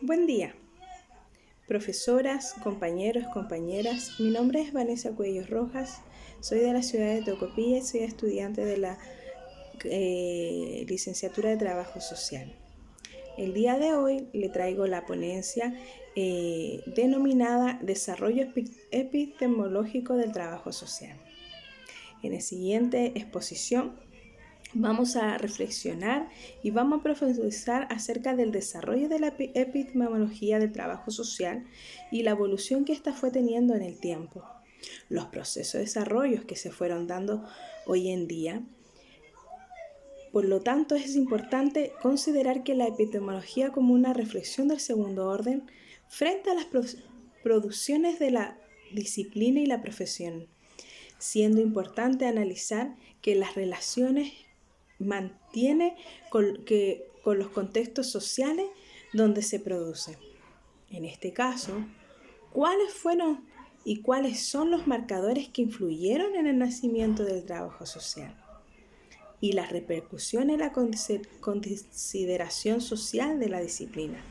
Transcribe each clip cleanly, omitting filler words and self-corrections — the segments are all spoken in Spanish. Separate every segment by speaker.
Speaker 1: Buen día, profesoras, compañeros, compañeras. Mi nombre es Vanessa Cuello Rojas, soy de la ciudad de Tocopilla y soy estudiante de la licenciatura de Trabajo Social. El día de hoy le traigo la ponencia denominada Desarrollo Epistemológico del Trabajo Social. En la siguiente exposición vamos a reflexionar y vamos a profundizar acerca del desarrollo de la epistemología del trabajo social y la evolución que ésta fue teniendo en el tiempo, los procesos de desarrollo que se fueron dando hoy en día. Por lo tanto, es importante considerar que la epistemología como una reflexión del segundo orden frente a las producciones de la disciplina y la profesión, siendo importante analizar que las relaciones mantiene con los contextos sociales donde se produce. En este caso, ¿cuáles fueron y cuáles son los marcadores que influyeron en el nacimiento del trabajo social? Y las repercusiones en la consideración social de la disciplina.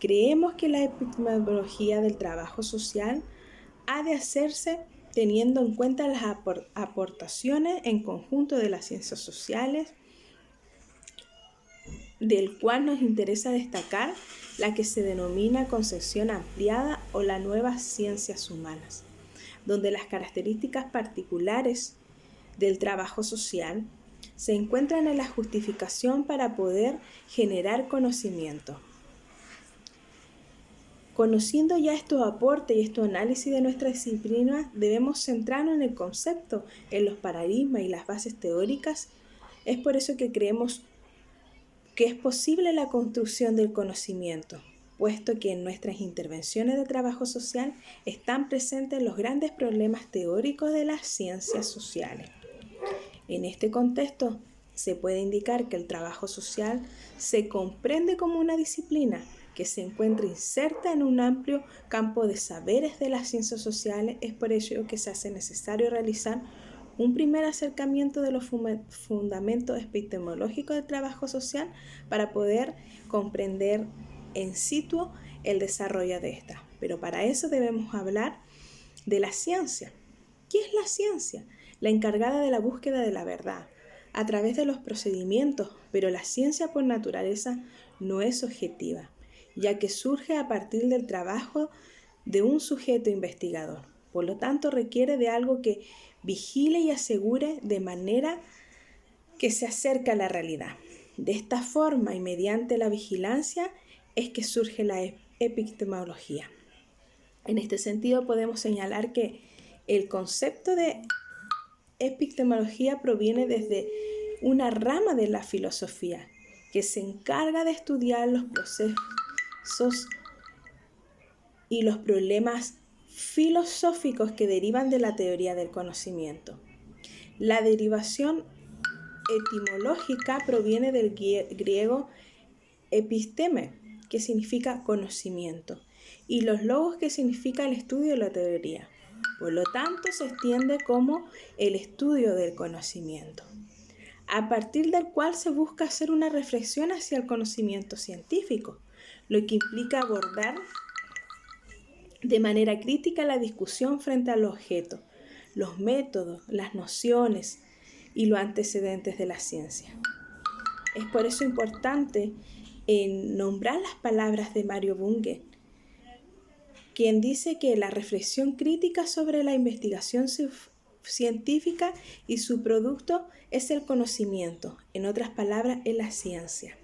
Speaker 1: Creemos que la epistemología del trabajo social ha de hacerse teniendo en cuenta las aportaciones en conjunto de las ciencias sociales, del cual nos interesa destacar la que se denomina concepción ampliada o las nuevas ciencias humanas, donde las características particulares del trabajo social se encuentran en la justificación para poder generar conocimiento. Conociendo ya estos aportes y estos análisis de nuestra disciplina, debemos centrarnos en el concepto, en los paradigmas y las bases teóricas. Es por eso que creemos que es posible la construcción del conocimiento, puesto que en nuestras intervenciones de trabajo social están presentes los grandes problemas teóricos de las ciencias sociales. En este contexto, se puede indicar que el trabajo social se comprende como una disciplina que se encuentra inserta en un amplio campo de saberes de las ciencias sociales. Es por ello que se hace necesario realizar un primer acercamiento de los fundamentos epistemológicos del trabajo social para poder comprender in situ el desarrollo de esta. Pero para eso debemos hablar de la ciencia. ¿Qué es la ciencia? La encargada de la búsqueda de la verdad a través de los procedimientos, pero la ciencia por naturaleza no es objetiva, ya que surge a partir del trabajo de un sujeto investigador. Por lo tanto, requiere de algo que vigile y asegure de manera que se acerque a la realidad. De esta forma y mediante la vigilancia es que surge la epistemología. En este sentido, podemos señalar que el concepto de epistemología proviene desde una rama de la filosofía que se encarga de estudiar los procesos y los problemas filosóficos que derivan de la teoría del conocimiento. La derivación etimológica proviene del griego episteme, que significa conocimiento, y los logos, que significa el estudio de la teoría. Por lo tanto, se extiende como el estudio del conocimiento, a partir del cual se busca hacer una reflexión hacia el conocimiento científico, lo que implica abordar de manera crítica la discusión frente al objeto, los métodos, las nociones y los antecedentes de la ciencia. Es por eso importante nombrar las palabras de Mario Bunge, quien dice que la reflexión crítica sobre la investigación científica y su producto es el conocimiento, en otras palabras, es la ciencia.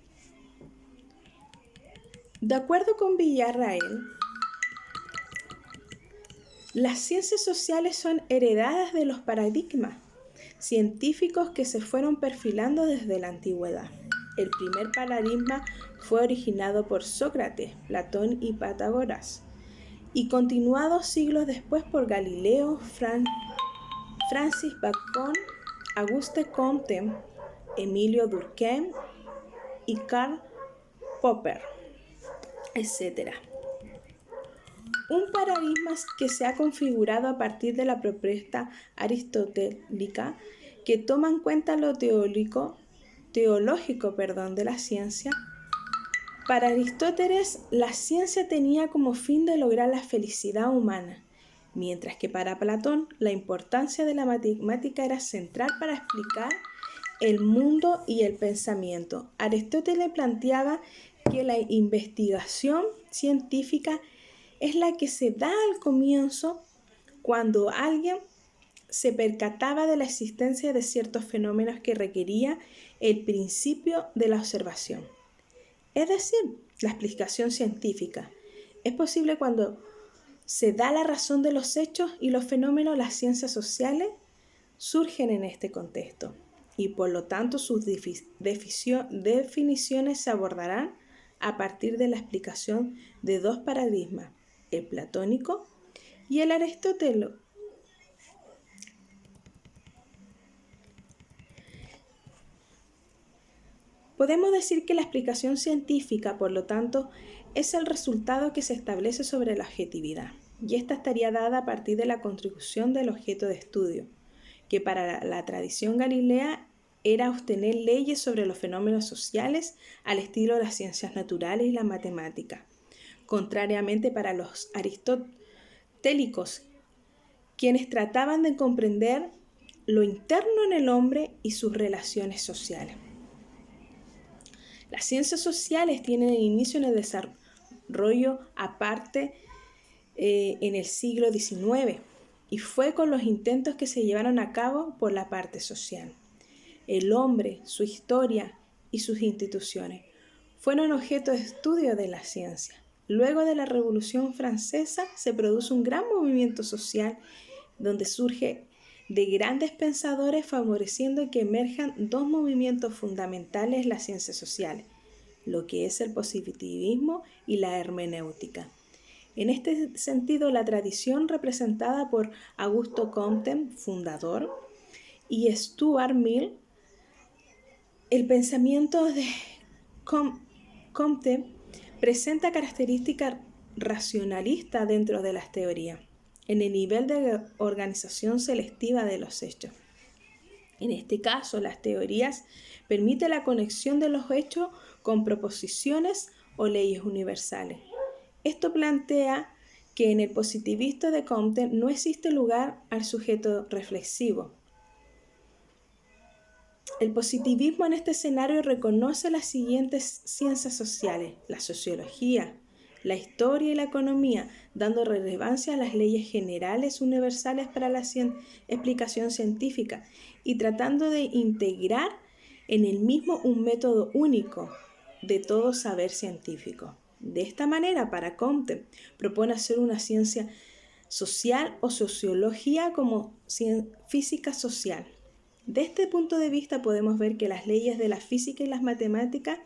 Speaker 1: De acuerdo con Villarrael, las ciencias sociales son heredadas de los paradigmas científicos que se fueron perfilando desde la antigüedad. El primer paradigma fue originado por Sócrates, Platón y Pitágoras, y continuado siglos después por Galileo, Francis Bacon, Auguste Comte, Emilio Durkheim y Karl Popper, etc. Un paradigma que se ha configurado a partir de la propuesta aristotélica que toma en cuenta lo teológico de la ciencia Para Aristóteles, la ciencia tenía como fin de lograr la felicidad humana, mientras que para Platón la importancia de la matemática era central para explicar el mundo y el pensamiento. Aristóteles planteaba que la investigación científica es la que se da al comienzo cuando alguien se percataba de la existencia de ciertos fenómenos que requería el principio de la observación. Es decir, la explicación científica. Es posible cuando se da la razón de los hechos y los fenómenos, las ciencias sociales surgen en este contexto y por lo tanto sus definiciones se abordarán a partir de la explicación de dos paradigmas, el platónico y el aristotélico. Podemos decir que la explicación científica, por lo tanto, es el resultado que se establece sobre la objetividad, y esta estaría dada a partir de la contribución del objeto de estudio, que para la tradición galilea era obtener leyes sobre los fenómenos sociales al estilo de las ciencias naturales y la matemática, contrariamente para los aristotélicos, quienes trataban de comprender lo interno en el hombre y sus relaciones sociales. Las ciencias sociales tienen inicio en el desarrollo aparte en el siglo XIX y fue con los intentos que se llevaron a cabo por la parte social. El hombre, su historia y sus instituciones fueron objeto de estudio de la ciencia. Luego de la Revolución Francesa se produce un gran movimiento social donde surge de grandes pensadores favoreciendo que emerjan dos movimientos fundamentales en las ciencias sociales, lo que es el positivismo y la hermenéutica. En este sentido, la tradición representada por Auguste Comte, fundador, y Stuart Mill, el pensamiento de Comte presenta características racionalistas dentro de las teorías, en el nivel de organización selectiva de los hechos. En este caso, las teorías permiten la conexión de los hechos con proposiciones o leyes universales. Esto plantea que en el positivismo de Comte no existe lugar al sujeto reflexivo. El positivismo en este escenario reconoce las siguientes ciencias sociales: la sociología, la historia y la economía, dando relevancia a las leyes generales universales para la explicación científica y tratando de integrar en el mismo un método único de todo saber científico. De esta manera, para Comte, propone hacer una ciencia social o sociología como física social. De este punto de vista podemos ver que las leyes de la física y las matemáticas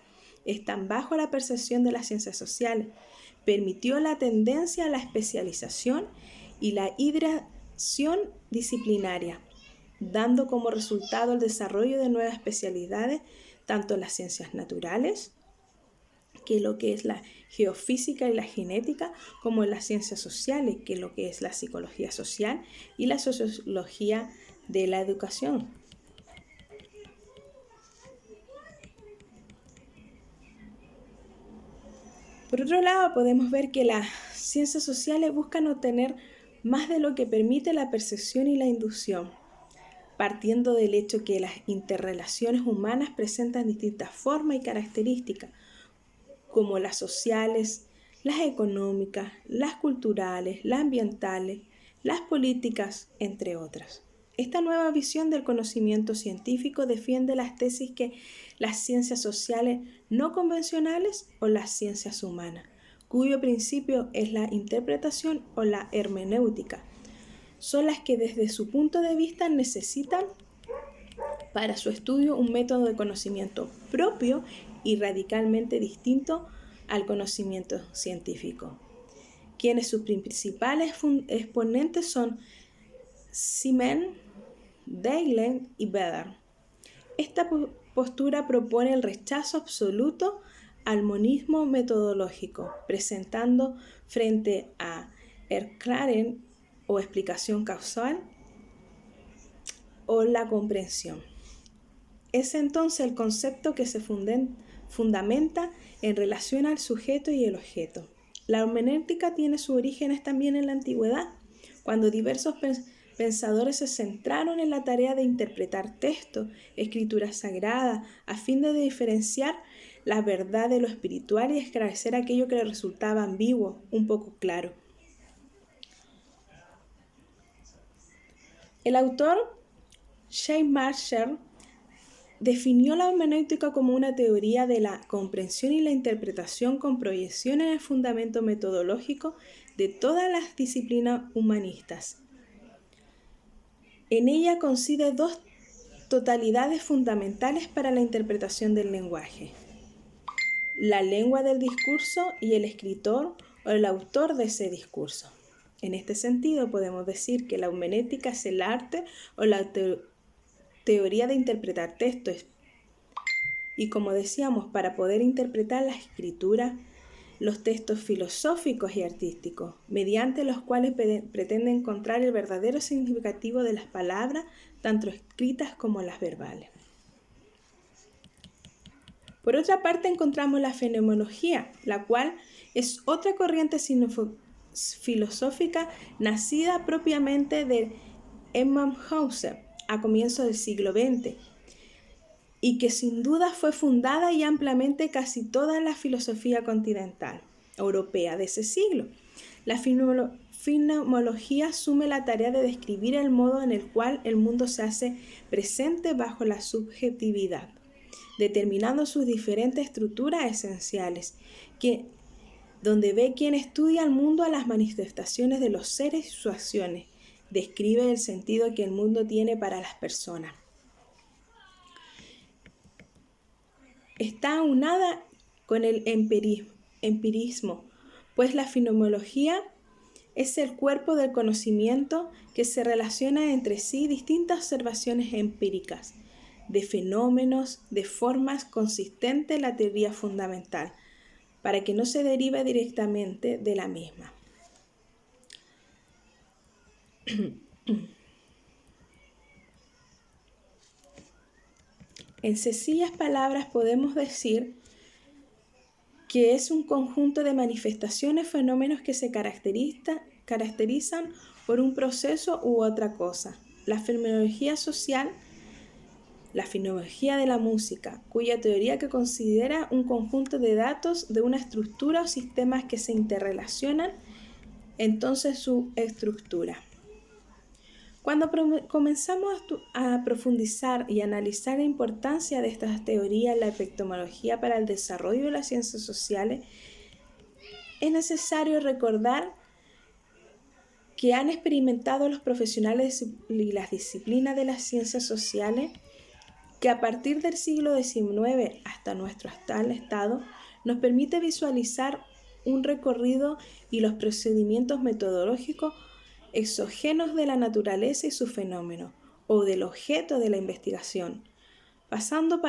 Speaker 1: están bajo la percepción de las ciencias sociales. Permitió la tendencia a la especialización y la hibridación disciplinaria, dando como resultado el desarrollo de nuevas especialidades, tanto en las ciencias naturales, que es lo que es la geofísica y la genética, como en las ciencias sociales, que es lo que es la psicología social y la sociología de la educación. Por otro lado, podemos ver que las ciencias sociales buscan obtener más de lo que permite la percepción y la inducción, partiendo del hecho que las interrelaciones humanas presentan distintas formas y características, como las sociales, las económicas, las culturales, las ambientales, las políticas, entre otras. Esta nueva visión del conocimiento científico defiende las tesis que las ciencias sociales no convencionales o las ciencias humanas, cuyo principio es la interpretación o la hermenéutica, son las que desde su punto de vista necesitan para su estudio un método de conocimiento propio y radicalmente distinto al conocimiento científico. Quienes sus principales exponentes son Simmel, Deilen y Beder. Esta postura propone el rechazo absoluto al monismo metodológico, presentando frente a Erklärung o explicación causal o la comprensión. Es entonces el concepto que se fundamenta en relación al sujeto y el objeto. La hermenéutica tiene sus orígenes también en la antigüedad, cuando diversos pensadores se centraron en la tarea de interpretar textos, escrituras sagradas, a fin de diferenciar la verdad de lo espiritual y esclarecer aquello que les resultaba ambiguo, un poco claro. El autor Shane Marshall definió la hermenéutica como una teoría de la comprensión y la interpretación con proyección en el fundamento metodológico de todas las disciplinas humanistas. En ella coincide dos totalidades fundamentales para la interpretación del lenguaje: la lengua del discurso y el escritor o el autor de ese discurso. En este sentido, podemos decir que la hermenéutica es el arte o la teoría de interpretar textos. Y como decíamos, para poder interpretar la escritura, los textos filosóficos y artísticos, mediante los cuales pretende encontrar el verdadero significativo de las palabras, tanto escritas como las verbales. Por otra parte, encontramos la fenomenología, la cual es otra corriente filosófica nacida propiamente de Edmund Husserl a comienzos del siglo XX y que sin duda fue fundada y ampliamente casi toda la filosofía continental europea de ese siglo. La fenomenología asume la tarea de describir el modo en el cual el mundo se hace presente bajo la subjetividad, determinando sus diferentes estructuras esenciales, donde ve quien estudia el mundo a las manifestaciones de los seres y sus acciones, describe el sentido que el mundo tiene para las personas. Está aunada con el empirismo, pues la fenomenología es el cuerpo del conocimiento que se relaciona entre sí distintas observaciones empíricas de fenómenos de formas consistentes en la teoría fundamental, para que no se derive directamente de la misma. En sencillas palabras podemos decir que es un conjunto de manifestaciones, fenómenos que se caracterizan por un proceso u otra cosa. La fenomenología social, la fenomenología de la música, cuya teoría que considera un conjunto de datos de una estructura o sistemas que se interrelacionan, entonces su estructura. Cuando comenzamos a profundizar y analizar la importancia de estas teorías en la epistemología para el desarrollo de las ciencias sociales, es necesario recordar que han experimentado los profesionales y las disciplinas de las ciencias sociales que a partir del siglo XIX hasta nuestro actual estado nos permite visualizar un recorrido y los procedimientos metodológicos exógenos de la naturaleza y sus fenómenos, o del objeto de la investigación, pasando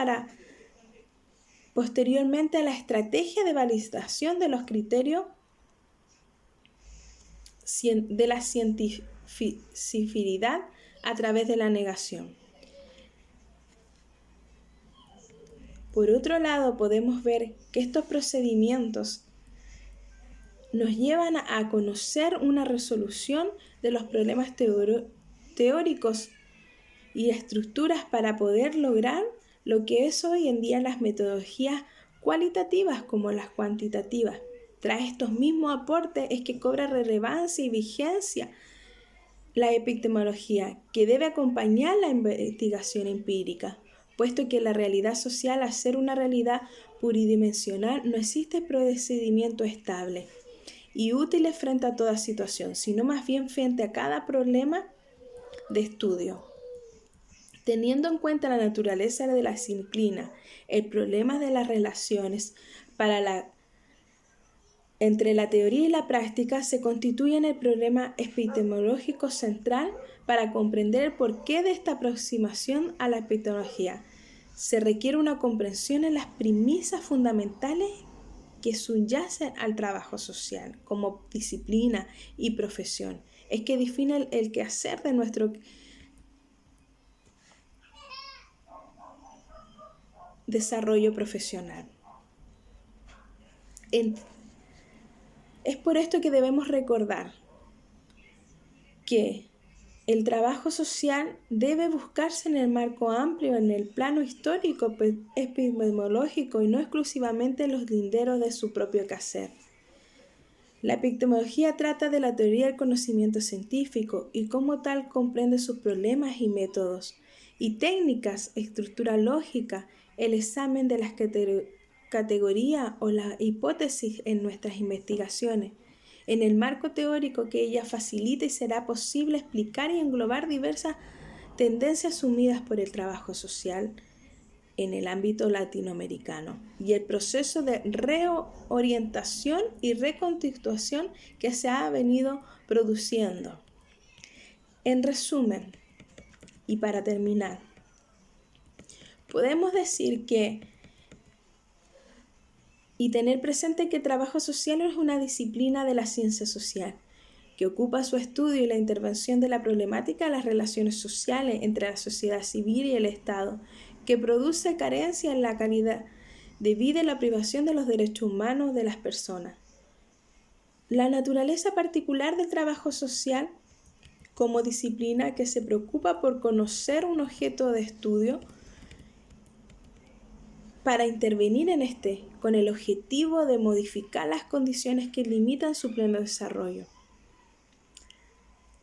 Speaker 1: posteriormente a la estrategia de validación de los criterios de la cientificidad a través de la negación. Por otro lado, podemos ver que estos procedimientos nos llevan a conocer una resolución de los problemas teóricos y estructuras para poder lograr lo que es hoy en día las metodologías cualitativas como las cuantitativas. Tras estos mismos aportes es que cobra relevancia y vigencia la epistemología, que debe acompañar la investigación empírica, puesto que la realidad social, al ser una realidad pluridimensional, no existe procedimiento estable y útiles frente a toda situación, sino más bien frente a cada problema de estudio. Teniendo en cuenta la naturaleza de la disciplina, el problema de las relaciones entre la teoría y la práctica se constituyen el problema epistemológico central para comprender el porqué de esta aproximación a la epistemología. Se requiere una comprensión en las premisas fundamentales que subyacen al trabajo social como disciplina y profesión. Es que define el quehacer de nuestro desarrollo profesional. Es por esto que debemos recordar que el trabajo social debe buscarse en el marco amplio, en el plano histórico, epistemológico y no exclusivamente en los linderos de su propio quehacer. La epistemología trata de la teoría del conocimiento científico y como tal comprende sus problemas y métodos, y técnicas, estructura lógica, el examen de las categorías o las hipótesis en nuestras investigaciones, en el marco teórico que ella facilita y será posible explicar y englobar diversas tendencias asumidas por el trabajo social en el ámbito latinoamericano y el proceso de reorientación y reconstitución que se ha venido produciendo. En resumen, y para terminar, podemos decir y tener presente que el trabajo social es una disciplina de la ciencia social, que ocupa su estudio y la intervención de la problemática de las relaciones sociales entre la sociedad civil y el Estado, que produce carencia en la calidad de vida y la privación de los derechos humanos de las personas. La naturaleza particular del trabajo social como disciplina que se preocupa por conocer un objeto de estudio para intervenir en este, con el objetivo de modificar las condiciones que limitan su pleno desarrollo.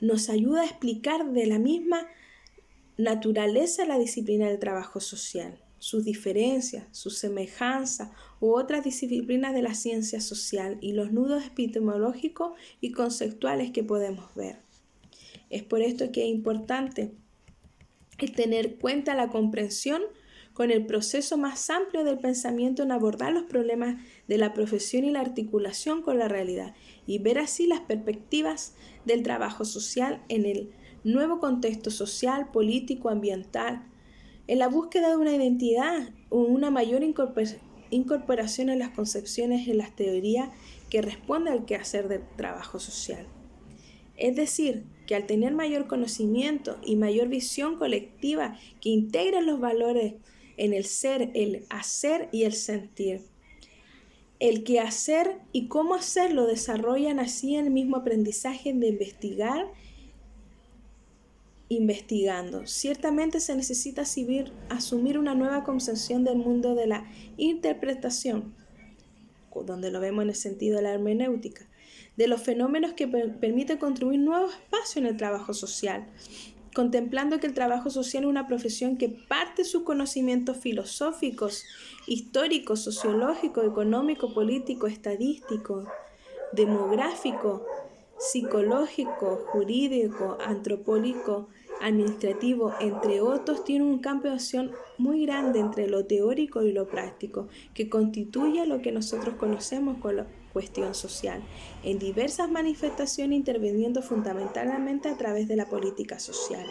Speaker 1: Nos ayuda a explicar de la misma naturaleza la disciplina del trabajo social, sus diferencias, sus semejanzas u otras disciplinas de la ciencia social y los nudos epistemológicos y conceptuales que podemos ver. Es por esto que es importante tener en cuenta la comprensión con el proceso más amplio del pensamiento en abordar los problemas de la profesión y la articulación con la realidad y ver así las perspectivas del trabajo social en el nuevo contexto social, político, ambiental, en la búsqueda de una identidad o una mayor incorporación en las concepciones y en las teorías que responden al quehacer del trabajo social. Es decir, que al tener mayor conocimiento y mayor visión colectiva que integra los valores en el ser, el hacer y el sentir, el qué hacer y cómo hacerlo desarrollan así el mismo aprendizaje de investigando. Ciertamente se necesita asumir una nueva concepción del mundo de la interpretación, donde lo vemos en el sentido de la hermenéutica, de los fenómenos que permiten construir nuevos espacios en el trabajo social, contemplando que el trabajo social es una profesión que parte de sus conocimientos filosóficos, históricos, sociológicos, económicos, políticos, estadísticos, demográficos, psicológico, jurídico, antropológico, administrativo, entre otros, tiene un campo de acción muy grande entre lo teórico y lo práctico, que constituye lo que nosotros conocemos como la cuestión social, en diversas manifestaciones interviniendo fundamentalmente a través de la política social.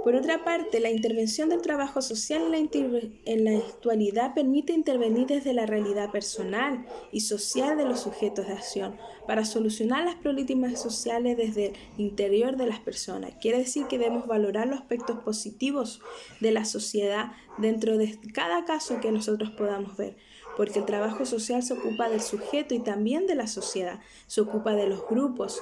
Speaker 1: Por otra parte, la intervención del trabajo social en la actualidad permite intervenir desde la realidad personal y social de los sujetos de acción para solucionar las problemáticas sociales desde el interior de las personas. Quiere decir que debemos valorar los aspectos positivos de la sociedad dentro de cada caso que nosotros podamos ver, porque el trabajo social se ocupa del sujeto y también de la sociedad, se ocupa de los grupos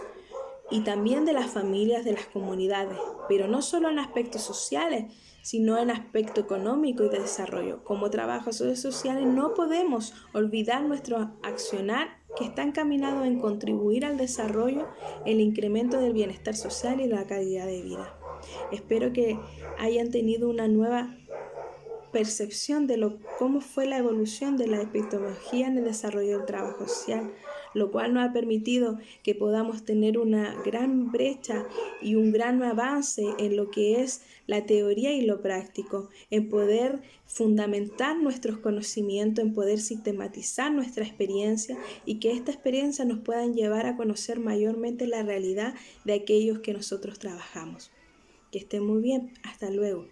Speaker 1: y también de las familias, de las comunidades, pero no solo en aspectos sociales, sino en aspecto económico y de desarrollo. Como trabajadores sociales no podemos olvidar nuestro accionar que está encaminado en contribuir al desarrollo, el incremento del bienestar social y la calidad de vida. Espero que hayan tenido una nueva percepción de cómo fue la evolución de la epistemología en el desarrollo del trabajo social, lo cual nos ha permitido que podamos tener una gran brecha y un gran avance en lo que es la teoría y lo práctico, en poder fundamentar nuestros conocimientos, en poder sistematizar nuestra experiencia y que esta experiencia nos pueda llevar a conocer mayormente la realidad de aquellos que nosotros trabajamos. Que estén muy bien. Hasta luego.